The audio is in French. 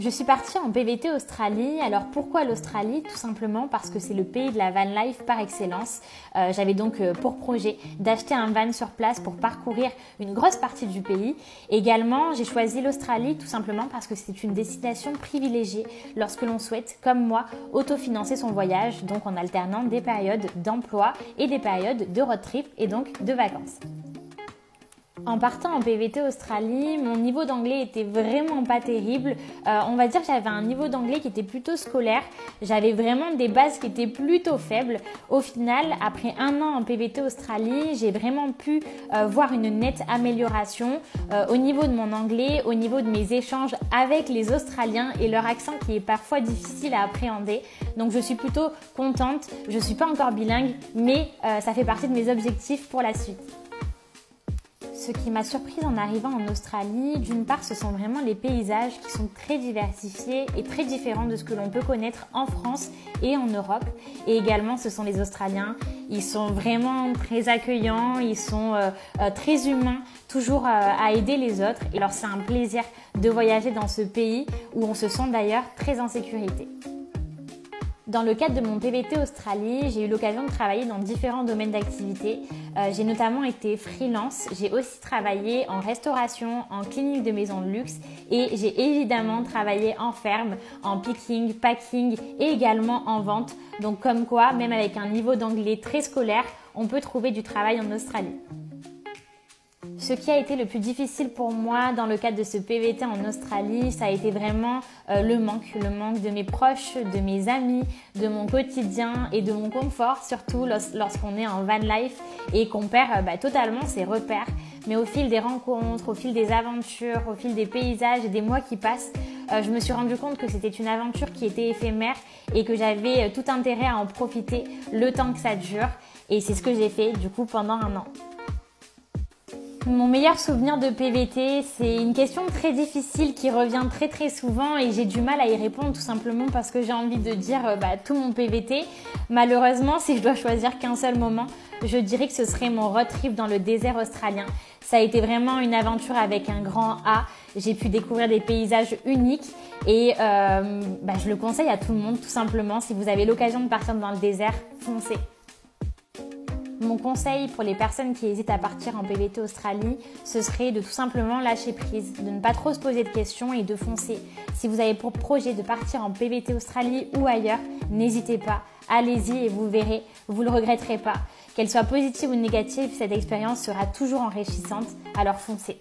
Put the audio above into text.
Je suis partie en PVT Australie. Alors pourquoi l'Australie? Tout simplement parce que c'est le pays de la van life par excellence. J'avais donc pour projet d'acheter un van sur place pour parcourir une grosse partie du pays. Également, j'ai choisi l'Australie tout simplement parce que c'est une destination privilégiée lorsque l'on souhaite, comme moi, autofinancer son voyage, donc en alternant des périodes d'emploi et des périodes de road trip et donc de vacances. En partant en PVT Australie, mon niveau d'anglais était vraiment pas terrible. On va dire que j'avais un niveau d'anglais qui était plutôt scolaire. J'avais vraiment des bases qui étaient plutôt faibles. Au final, après 1 an en PVT Australie, j'ai vraiment pu voir une nette amélioration au niveau de mon anglais, au niveau de mes échanges avec les Australiens et leur accent qui est parfois difficile à appréhender. Donc je suis plutôt contente. Je suis pas encore bilingue, mais ça fait partie de mes objectifs pour la suite. Ce qui m'a surprise en arrivant en Australie, d'une part, ce sont vraiment les paysages qui sont très diversifiés et très différents de ce que l'on peut connaître en France et en Europe. Et également, ce sont les Australiens. Ils sont vraiment très accueillants, ils sont très humains, toujours à aider les autres. Et alors, c'est un plaisir de voyager dans ce pays où on se sent d'ailleurs très en sécurité. Dans le cadre de mon PVT Australie, j'ai eu l'occasion de travailler dans différents domaines d'activité. J'ai notamment été freelance, j'ai aussi travaillé en restauration, en clinique de maison de luxe et j'ai évidemment travaillé en ferme, en picking, packing et également en vente. Donc comme quoi, même avec un niveau d'anglais très scolaire, on peut trouver du travail en Australie. Ce qui a été le plus difficile pour moi dans le cadre de ce PVT en Australie, ça a été vraiment le manque de mes proches, de mes amis, de mon quotidien et de mon confort, surtout lorsqu'on est en van life et qu'on perd totalement ses repères. Mais au fil des rencontres, au fil des aventures, au fil des paysages et des mois qui passent, je me suis rendu compte que c'était une aventure qui était éphémère et que j'avais tout intérêt à en profiter le temps que ça dure. Et c'est ce que j'ai fait du coup pendant 1 an. Mon meilleur souvenir de PVT, c'est une question très difficile qui revient très souvent et j'ai du mal à y répondre tout simplement parce que j'ai envie de dire tout mon PVT. Malheureusement, si je dois choisir qu'un seul moment, je dirais que ce serait mon road trip dans le désert australien. Ça a été vraiment une aventure avec un grand A. J'ai pu découvrir des paysages uniques et je le conseille à tout le monde tout simplement. Si vous avez l'occasion de partir dans le désert, foncez. Mon conseil pour les personnes qui hésitent à partir en PVT Australie, ce serait de tout simplement lâcher prise, de ne pas trop se poser de questions et de foncer. Si vous avez pour projet de partir en PVT Australie ou ailleurs, n'hésitez pas, allez-y et vous verrez, vous ne le regretterez pas. Qu'elle soit positive ou négative, cette expérience sera toujours enrichissante, alors foncez.